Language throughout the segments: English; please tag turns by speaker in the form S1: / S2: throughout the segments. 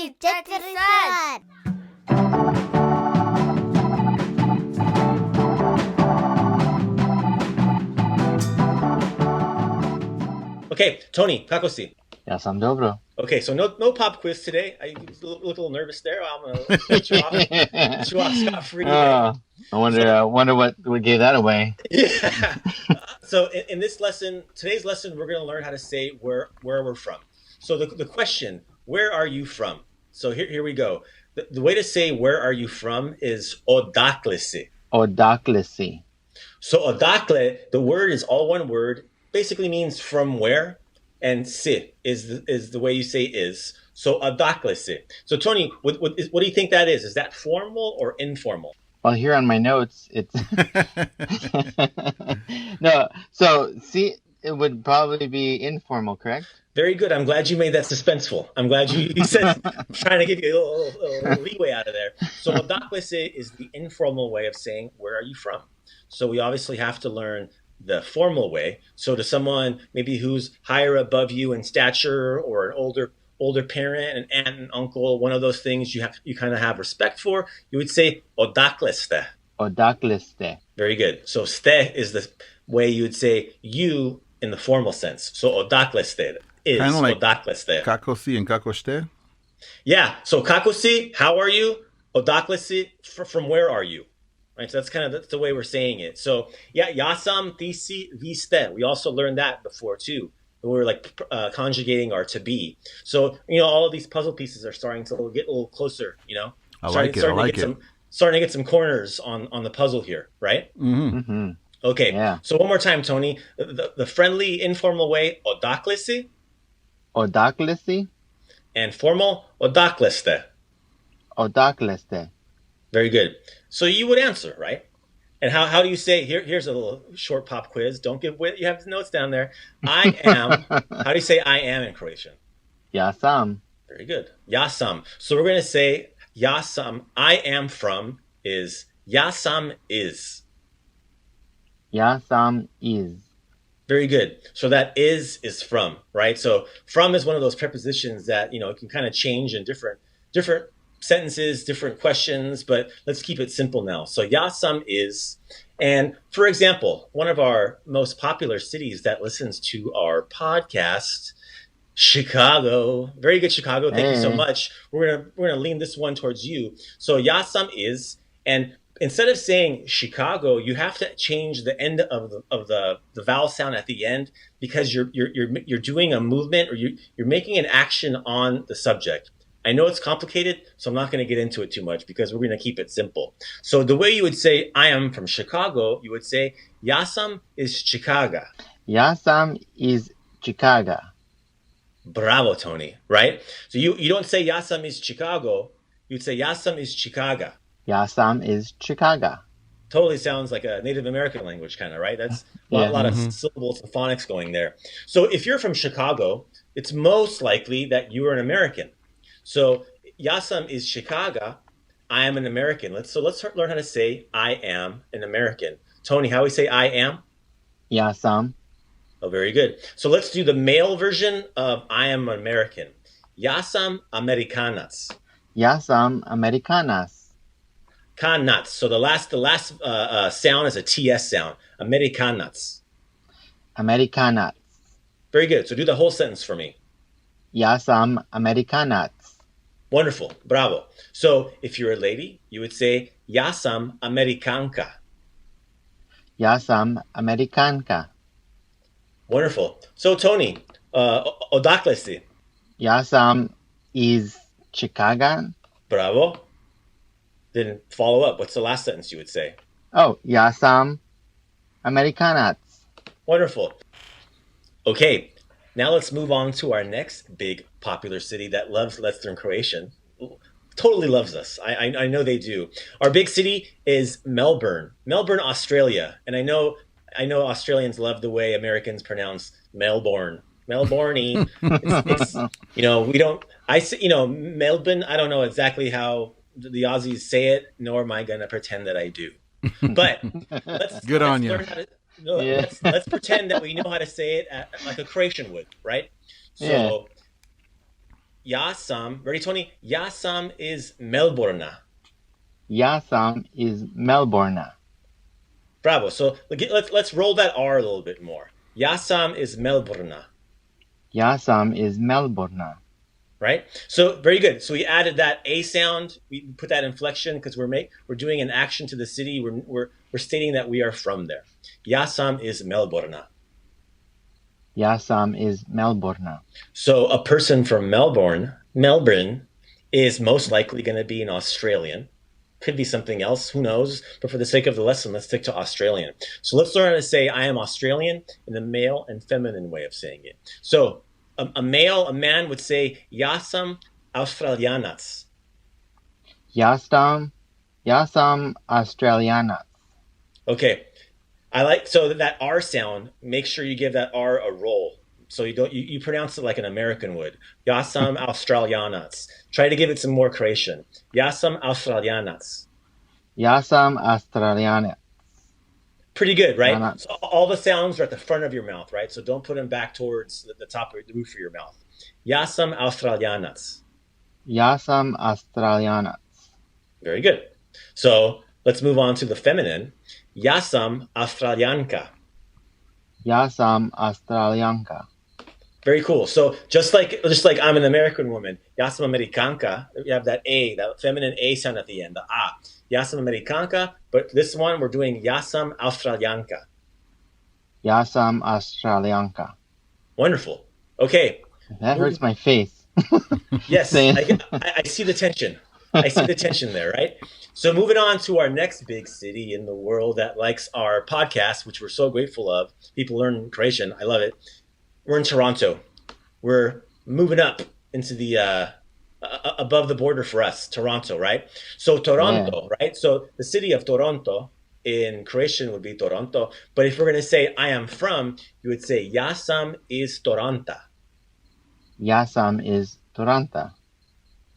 S1: Prijatelji.
S2: Okay, Tony, kako si?
S3: Ja sam dobro.
S2: Okay, so no pop quiz today. I look a little nervous there. I'm gonna let you off scot-free.
S3: I wonder what gave that away.
S2: Yeah. So in this lesson, today's lesson, we're going to learn how to say where we're from. So the question, where are you from? So here we go. The way to say where are you from is Odakle si.
S3: Odakle si.
S2: So Odakle, the word is all one word, basically means from where, and si is the way you say is. So Odakle si. So Tony, what do you think that is? Is that formal or informal?
S3: Well, here on my notes, it's no. So see, it would probably be informal, correct?
S2: Very good. I'm glad you made that suspenseful. I'm glad you said, trying to give you a little leeway out of there. So Odakle si is the informal way of saying where are you from. So we obviously have to learn the formal way. So to someone maybe who's higher above you in stature, or an older parent, an aunt and uncle, one of those things you kind of have respect for, you would say Odakle ste.
S3: Odakle ste.
S2: Very good. So ste is the way you would say you in the formal sense. So Odakle ste is
S4: kind of like
S2: Odakle ste.
S4: Kako si and kako ste?
S2: Yeah. So kako si, how are you? Odakle si, from where are you? Right. So that's the way we're saying it. So yeah, yasam, tisi, vi ste. We also learned that before too. We're like conjugating our to be. So, all of these puzzle pieces are starting to get a little closer,
S4: I like it.
S2: Starting to get some corners on the puzzle here, right?
S4: Mm-hmm.
S3: Mm-hmm.
S2: Okay.
S3: Yeah.
S2: So one more time, Tony, the friendly, informal way, Odakle si.
S3: Odakle si.
S2: And formal, Odakle ste.
S3: Odakle ste.
S2: Very good. So you would answer, right? And how do you say, here's a little short pop quiz. Don't give away, you have the notes down there. I am, how do you say I am in Croatian?
S3: Ja sam.
S2: Very good. Ja sam. So we're going to say ja sam, I am from, is ja sam is.
S3: Ja sam is.
S2: Very good. So that is from, right? So from is one of those prepositions that, it can kind of change in different sentences, different questions, but let's keep it simple now. So ja sam is, and for example, one of our most popular cities that listens to our podcast, Chicago. Very good, Chicago. Thank you so much. We're gonna lean this one towards you. So ja sam is, and instead of saying Chicago, you have to change the end of the vowel sound at the end, because you're doing a movement, or you're making an action on the subject. I know it's complicated, so I'm not going to get into it too much because we're going to keep it simple. So the way you would say I am from Chicago, you would say ja sam is Chicago.
S3: Ja sam is Chicago.
S2: Bravo, Tony, right? So you don't say ja sam is Chicago, you'd say ja sam is Chicago.
S3: Ja sam is Chicago.
S2: Totally sounds like a Native American language kind of, right? That's a lot of syllables and phonics going there. So if you're from Chicago, it's most likely that you are an American. So ja sam is Chicago, I am an American. Let's learn how to say I am an American. Tony, how we say I am?
S3: Ja sam.
S2: Oh, very good. So let's do the male version of I am an American. Ja sam Amerikanac.
S3: Ja sam Amerikanac.
S2: Kanac. So the last sound is a TS sound. Amerikanac.
S3: Amerikanac.
S2: Very good. So do the whole sentence for me.
S3: Ja sam Amerikanac.
S2: Wonderful. Bravo. So if you're a lady, you would say ja sam Amerikanka.
S3: Ja sam Amerikanka.
S2: Wonderful. So Tony, Odakle si.
S3: Ja sam is Chicago.
S2: Bravo. Then follow up. What's the last sentence you would say?
S3: Oh, ja sam Amerikanac.
S2: Wonderful. Okay. Now let's move on to our next big popular city that loves Let's Learn Croatian. Totally loves us. I know they do. Our big city is Melbourne, Australia. And I know Australians love the way Americans pronounce Melbourne. Melbourne. Melbourne. I don't know exactly how the Aussies say it, nor am I going to pretend that I do. But let's let's pretend that we know how to say it like a Croatian would, right? So, Ja sam, ready, Tony? Ja sam is Melbournea.
S3: Ja sam is Melbournea.
S2: Bravo. So let's roll that R a little bit more. Ja sam is Melbournea.
S3: Ja sam is Melbournea.
S2: Right? So very good. So we added that A sound. We put that inflection because we're doing an action to the city. We're stating that we are from there. Ja sam is Melbournea.
S3: Ja sam is Melbournea.
S2: So a person from Melbourne is most likely going to be an Australian. Could be something else, who knows? But for the sake of the lesson, let's stick to Australian. So let's learn how to say I am Australian in the male and feminine way of saying it. So a man would say Ja sam Australianac.
S3: Ja sam Australianac.
S2: Okay. So that R sound, make sure you give that R a roll. So you pronounce it like an American would. Ja sam Australianac. Try to give it some more Croatian. Ja sam Australianac.
S3: Ja sam Australianac.
S2: Pretty good, right? So all the sounds are at the front of your mouth, right? So don't put them back towards the top of the roof of your mouth. Ja sam Australianac.
S3: Ja sam Australianac.
S2: Very good. So let's move on to the feminine. Ja sam Australijanka.
S3: Ja sam Australijanka.
S2: Very cool. So just like I'm an American woman, ja sam Amerikanka, you have that A, that feminine A sound at the end, the A. Ja sam Amerikanka, but this one we're doing ja sam Australijanka.
S3: Ja sam Australijanka.
S2: Wonderful. Okay.
S3: That hurts my face.
S2: Yes, I see the tension. I see the tension there, right? So moving on to our next big city in the world that likes our podcast, which we're so grateful of. People learn Croatian. I love it. We're in Toronto. We're moving up into the above the border for us, Toronto, right? So Toronto, right? So the city of Toronto in Croatian would be Toronto. But if we're going to say I am from, you would say Ja sam iz Toronta.
S3: Ja sam iz Toronta.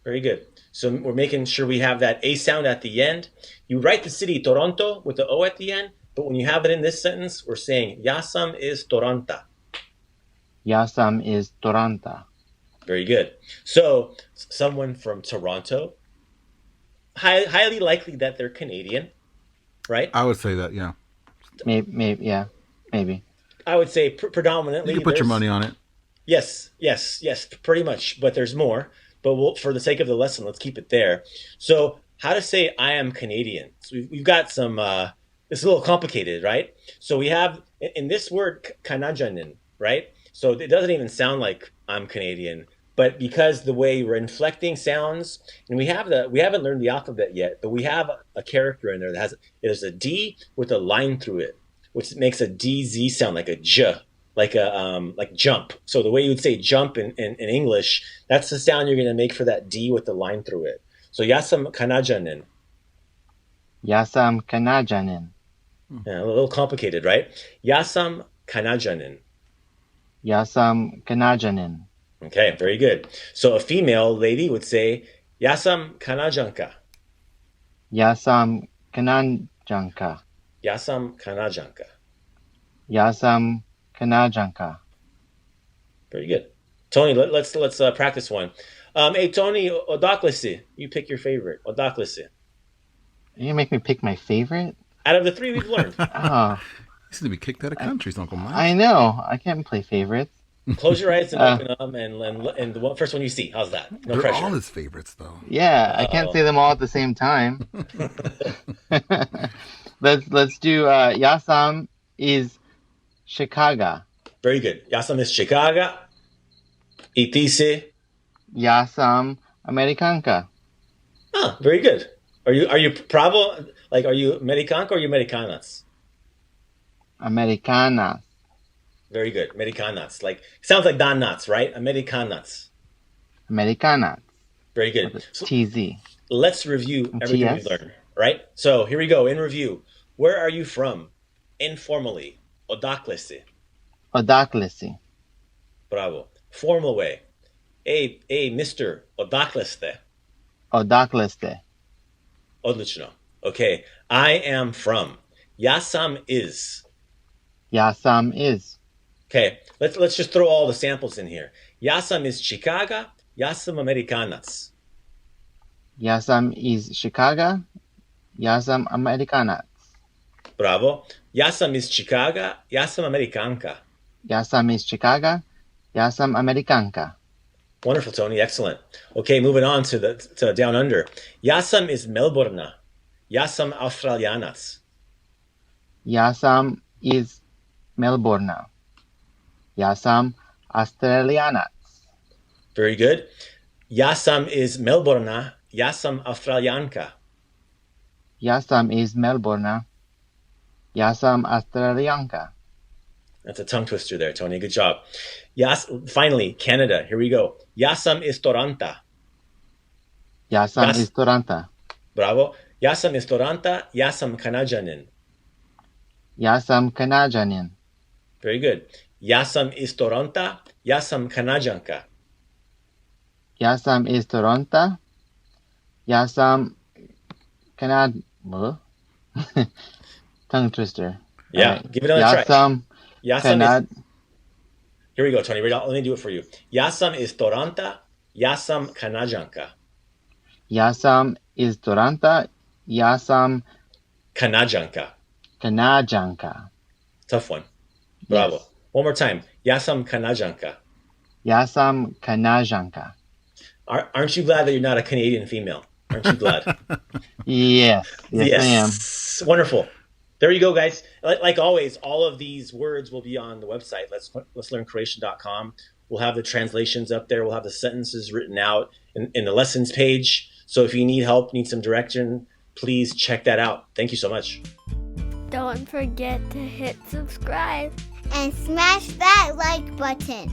S2: Very good. So we're making sure we have that A sound at the end. You write the city Toronto with the O at the end, but when you have it in this sentence, we're saying Ja sam iz Toronta.
S3: Ja sam iz Toronto.
S2: Very good. So someone from Toronto, highly likely that they're Canadian, right?
S4: I would say that, yeah.
S3: Maybe.
S2: I would say predominantly.
S4: You can put your money on it.
S2: Yes, pretty much. But there's more. But for the sake of the lesson, let's keep it there. So how to say I am Canadian. So we've got some, it's a little complicated, right? So we have, in this word, Kanađanin, right? So it doesn't even sound like I'm Canadian, but because the way we're inflecting sounds, and we haven't learned the alphabet yet, but we have a character in there that there's a D with a line through it, which makes a DZ sound like a J, like jump. So the way you would say jump in English, that's the sound you're going to make for that D with the line through it. So Ja sam Kanađanin.
S3: Ja sam Kanađanin.
S2: Yeah, a little complicated, right? Ja sam Kanađanin.
S3: Ja sam Kanađanin.
S2: Okay, very good. So a female lady would say Ja sam Kanađanka.
S3: Ja sam Kanađanka.
S2: Ja sam Kanađanka.
S3: Ja sam Kanađanka.
S2: Very good. Tony, let's practice one. Hey Tony, Odakle si. You pick your favorite. Odakle si.
S3: You make me pick my favorite?
S2: Out of the three we've learned.
S3: Oh.
S4: He's going to be kicked out of countries, Uncle Mike.
S3: I know. I can't play favorites.
S2: Close your eyes and open them, and the first one you see. How's that? No
S4: They're
S2: pressure.
S4: all his favorites, though.
S3: Yeah, I can't say them all at the same time. Let's do Ja sam iz Chicaga.
S2: Very good. Ja sam iz Chicaga. I ti si?
S3: Ja sam Amerikanka.
S2: Ah, very good. Are you pravo? Like, are you Amerikanka or are you Amerikanac?
S3: Amerikanac.
S2: Very good. Amerikanac. Like, sounds like Don Knotts, right? Amerikanac.
S3: Amerikanac.
S2: Very good. So
S3: TZ.
S2: let's review everything we learned, right? So here we go. In review. Where are you from? Informally. Odakle si.
S3: Odakle si.
S2: Bravo. Formal way. Hey, Mr. Odakle ste.
S3: Odakle ste.
S2: Odlično. Okay. I am from. Ja sam iz.
S3: Ja sam iz.
S2: Okay. Let's just throw all the samples in here. Ja sam iz Chicaga. sam Amerikanac.
S3: Ja sam iz Chicaga. Ja sam Amerikanac.
S2: Bravo. Ja sam iz Chicaga. Ja sam Amerikanka.
S3: Ja sam iz Chicaga. Ja sam Amerikanka.
S2: Wonderful, Tony. Excellent. Okay, moving on to down under. Ja sam iz Melbournea. Ja sam Australijanac.
S3: Ja sam iz Melbournea. Ja sam Australijanac.
S2: Very good. Ja sam iz Melbournea. Ja sam Australijanka.
S3: Ja sam iz Melbournea. Ja sam Australijanka.
S2: That's a tongue twister there, Tony. Good job. Finally, Canada. Here we go. Ja sam iz Toronta.
S3: Ja sam iz Toronta.
S2: Bravo. Ja sam iz Toronta. Ja sam Kanađanin.
S3: Ja sam Kanađanin.
S2: Very good. Ja sam iz Toronta. Ja sam Kanađanka.
S3: Ja sam iz Toronta. Ja sam tongue twister.
S2: Yeah, give it another try. Ja sam Here we go, Tony. Let me do it for you. Ja sam iz Toronta. Ja sam Kanađanka.
S3: Ja sam iz Toronta. Ja sam
S2: Kanađanka.
S3: Kanađanka.
S2: Tough one. Bravo.
S3: Yes.
S2: One more time. Ja sam Kanađanka.
S3: Ja sam Kanađanka.
S2: Aren't you glad that you're not a Canadian female? Aren't you glad?
S3: Yes, I am.
S2: Wonderful. There you go, guys. Like always, all of these words will be on the website. Let's learn Croatian.com. We'll have the translations up there. We'll have the sentences written out in the lessons page. So if you need help, need some direction, please check that out. Thank you so much.
S1: Don't forget to hit subscribe
S5: and smash that like button.